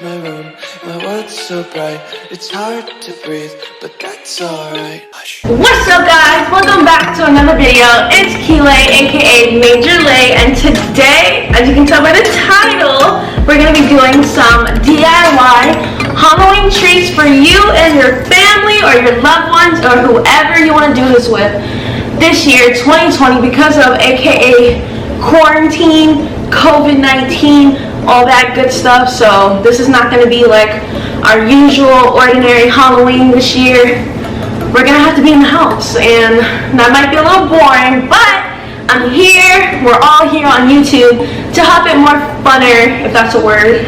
my room. My world's so bright, it's hard to breathe, but that's alright. What's up, guys? Welcome back to another video. It's Keelay, aka Major Lay, and today, as you can tell by the title, we're gonna be doing some DIY Halloween treats for you and your family or your loved ones or whoever you want to do this with this year, 2020, because of aka quarantine, COVID-19, all that good stuff. So this is not going to be like our usual ordinary Halloween this year. We're going to have to be in the house, and that might be a little boring, but I'm here, we're all here on YouTube to help it more funner, if that's a word.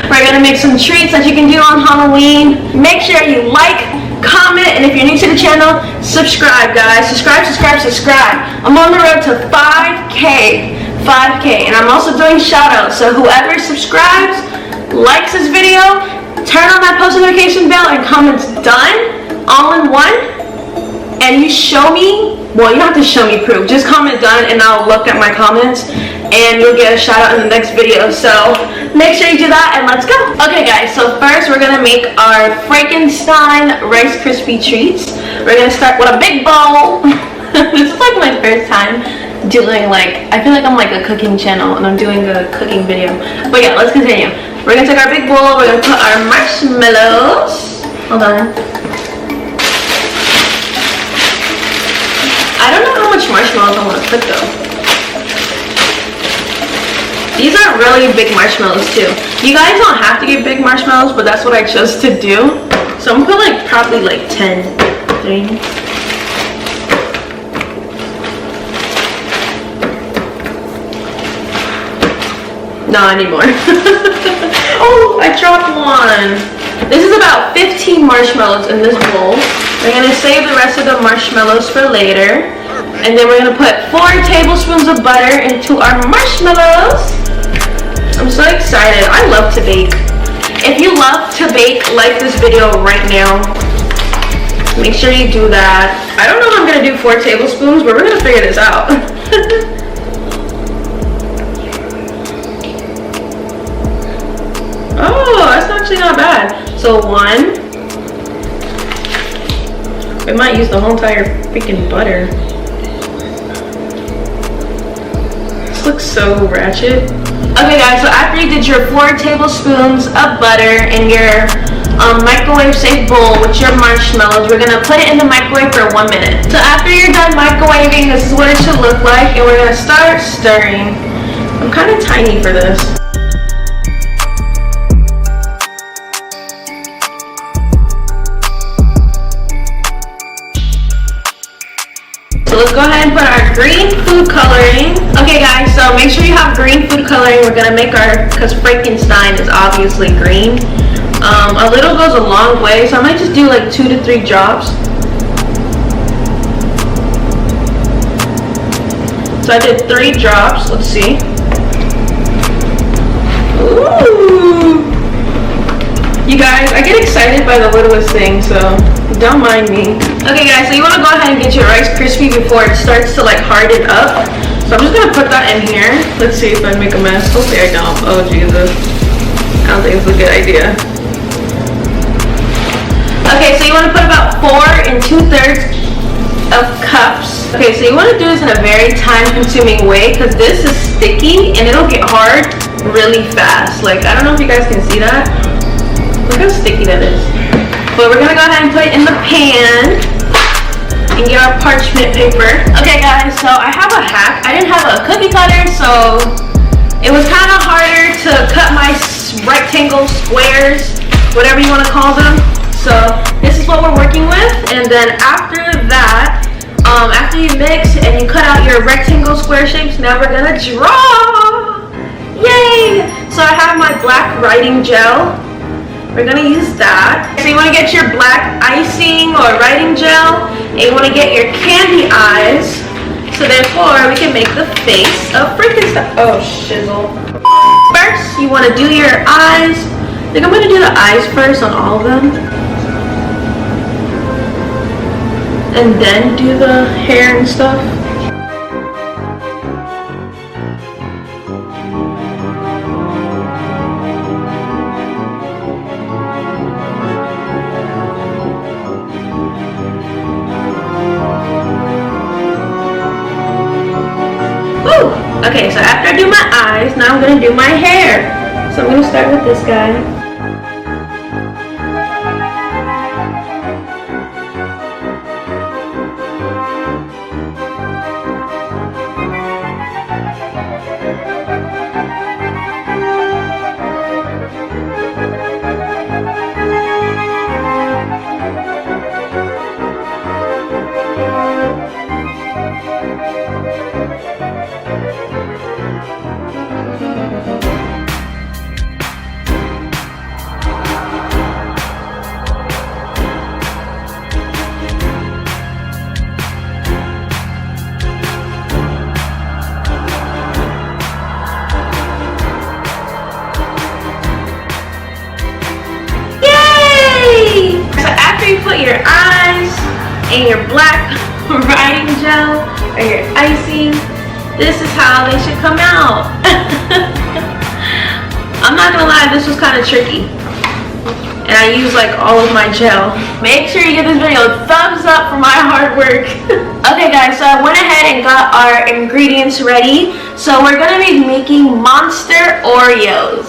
We're going to make some treats that you can do on Halloween. Make sure you like, comment, and if you're new to the channel, subscribe, guys. Subscribe. I'm on the road to 5K, and I'm also doing shout outs. So whoever subscribes, likes this video, turn on that post notification bell, and comments done, all in one, and you show me, well, you don't have to show me proof, just comment done and I'll look at my comments and you'll get a shout out in the next video. So make sure you do that, and let's go. Okay guys, so first we're gonna make our Frankenstein Rice Krispie treats. We're gonna start with a big bowl. This is like my first time doing, like, I feel like I'm like a cooking channel and I'm doing a cooking video. But yeah, let's continue. We're gonna take our big bowl, we're gonna put our marshmallows. Hold on. I don't know how much marshmallows I want to put though. These are really big marshmallows too. You guys don't have to get big marshmallows, but that's what I chose to do. So I'm gonna put like probably like 10 things. No, I need more. Oh, I dropped one. This is about 15 marshmallows in this bowl. We're gonna save the rest of the marshmallows for later. And then we're gonna put 4 tablespoons of butter into our marshmallows. I'm so excited. I love to bake. If you love to bake, like this video right now. Make sure you do that. I don't know if I'm gonna do 4 tablespoons, but we're gonna figure this out. Oh, that's actually not bad. So 1. We might use the whole entire freaking butter. This looks so ratchet. Okay guys, so after you did your 4 tablespoons of butter in your microwave safe bowl with your marshmallows, we're gonna put it in the microwave for 1 minute. So after you're done microwaving, this is what it should look like, and we're gonna start stirring. I'm kind of tiny for this. So let's go ahead and put our green food coloring. Okay guys, so make sure you have green food coloring. We're gonna make because Frankenstein is obviously green. A little goes a long way, so I might just do like 2 to 3 drops. So I did 3 drops, let's see. Ooh! You guys, I get excited by the littlest thing, so don't mind me. Okay guys, so you want to go ahead and get your Rice Krispie before it starts to like harden up. So I'm just going to put that in here. Let's see if I make a mess. Hopefully I don't. Oh Jesus. I don't think it's a good idea. Okay, so you want to put about 4 2/3 of cups. Okay, so you want to do this in a very time-consuming way because this is sticky and it'll get hard really fast. Like, I don't know if you guys can see that. Look how sticky that is. But we're gonna go ahead and put it in the pan and get our parchment paper. Okay guys, so I have a hack. I didn't have a cookie cutter, so it was kind of harder to cut my rectangle squares, whatever you want to call them. So this is what we're working with, and then after that, after you mix and you cut out your rectangle square shapes, now we're gonna draw. Yay! So I have my black writing gel. We're gonna use that. So you wanna get your black icing or writing gel, and you wanna get your candy eyes. So therefore, we can make the face of Frankenstein. Oh, shizzle. First, you wanna do your eyes. I think I'm gonna do the eyes first on all of them. And then do the hair and stuff. I do my eyes, now I'm gonna do my hair. So I'm gonna start with this guy. You put your eyes and your black writing gel or your icing, this is how they should come out. I'm not gonna lie, this was kind of tricky, and I used like all of my gel. Make sure you give this video a thumbs up for my hard work. Okay guys, so I went ahead and got our ingredients ready. So we're gonna be making Monster Oreos.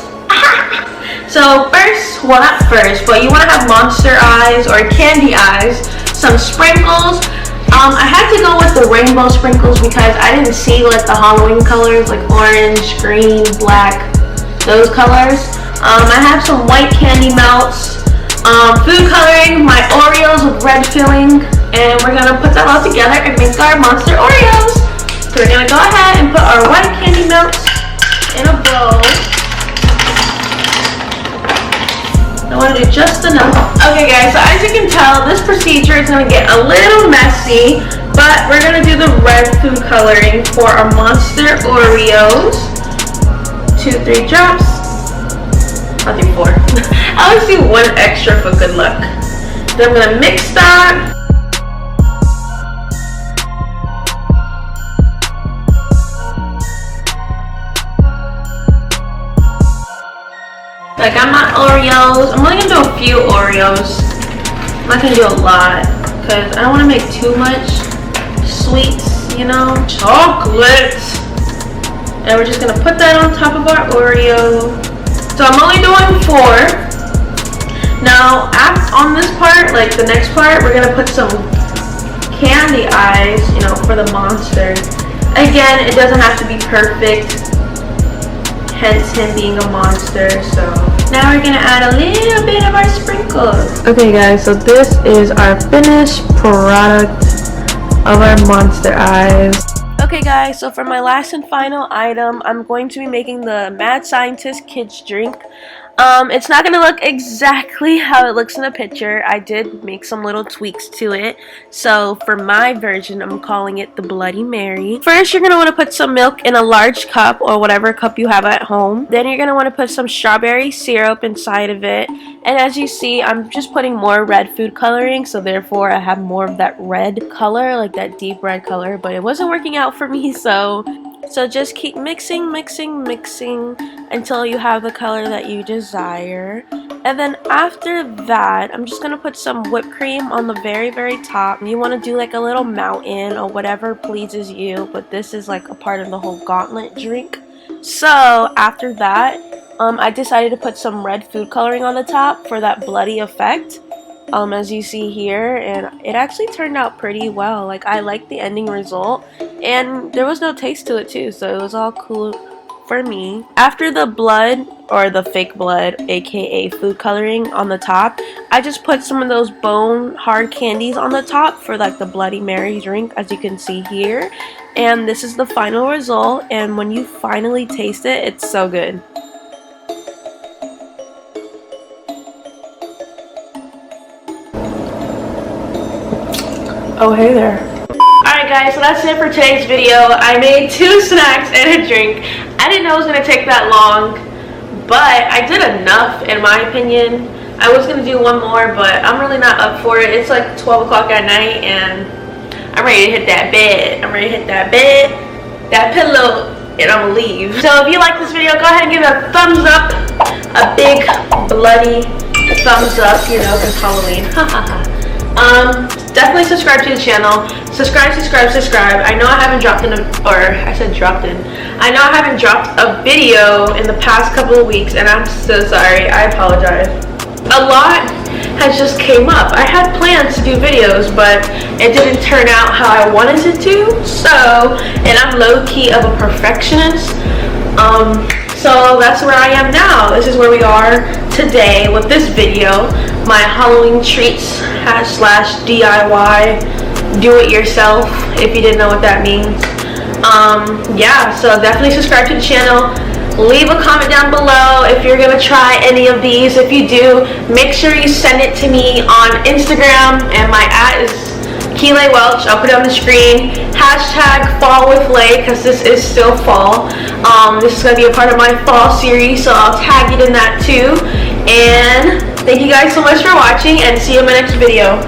So first, well not first, but you want to have monster eyes or candy eyes, some sprinkles. I had to go with the rainbow sprinkles because I didn't see like the Halloween colors like orange, green, black, those colors. I have some white candy melts, food coloring, my Oreos with red filling, and we're gonna put that all together and make our Monster Oreos. So we're gonna go ahead and put our white candy melts in a bowl. I want to do just enough. Okay guys, so as you can tell, this procedure is going to get a little messy, but we're going to do the red food coloring for our Monster Oreos. 2-3 drops. I'll do 4. I'll just do 1 extra for good luck. Then I'm going to mix that. I got my Oreos. I'm only gonna do a few Oreos. I'm not gonna do a lot because I don't want to make too much sweets, you know. Chocolate. And we're just gonna put that on top of our Oreo. So I'm only doing 4. Now, on this part, like the next part, we're gonna put some candy eyes, you know, for the monster. Again, it doesn't have to be perfect. Hence him being a monster. So now we're gonna add a little bit of our sprinkles. Okay guys, so this is our finished product of our monster eyes. Okay guys, so for my last and final item, I'm going to be making the Mad Scientist Kids drink. It's not going to look exactly how it looks in the picture. I did make some little tweaks to it. So for my version, I'm calling it the Bloody Mary. First, you're going to want to put some milk in a large cup or whatever cup you have at home. Then you're going to want to put some strawberry syrup inside of it. And as you see, I'm just putting more red food coloring. So therefore, I have more of that red color, like that deep red color. But it wasn't working out for me, so just keep mixing until you have the color that you desire. And then after that, I'm just going to put some whipped cream on the very top. You want to do like a little mountain or whatever pleases you, but this is like a part of the whole Gauntlet drink. So after that, I decided to put some red food coloring on the top for that bloody effect. As you see here, and it actually turned out pretty well. Like, I liked the ending result, and there was no taste to it too, so it was all cool for me. After the blood, or the fake blood, aka food coloring on the top, I just put some of those bone hard candies on the top for like the Bloody Mary drink, as you can see here. And this is the final result, and when you finally taste it, it's so good. Oh, hey there. Alright guys, so that's it for today's video. I made 2 snacks and a drink. I didn't know it was going to take that long, but I did enough in my opinion. I was going to do one more, but I'm really not up for it. It's like 12 o'clock at night and I'm ready to hit that bed. That pillow, and I'm going to leave. So if you like this video, go ahead and give it a thumbs up. A big bloody thumbs up, you know, because Halloween. definitely subscribe to the channel. Subscribe. I know I haven't dropped I know I haven't dropped a video in the past couple of weeks, and I'm so sorry. I apologize. A lot has just came up. I had plans to do videos, but it didn't turn out how I wanted it to. So, and I'm low-key of a perfectionist. So that's where I am now. This is where we are today with this video. My Halloween treats / DIY, do it yourself, if you didn't know what that means. Yeah, so definitely subscribe to the channel. Leave a comment down below if you're gonna try any of these. If you do, make sure you send it to me on Instagram, and my @ is Keelay Welch. I'll put it on the screen. #FallWithLay, because this is still fall. This is gonna be a part of my fall series, so I'll tag it in that too. And thank you guys so much for watching, and see you in my next video.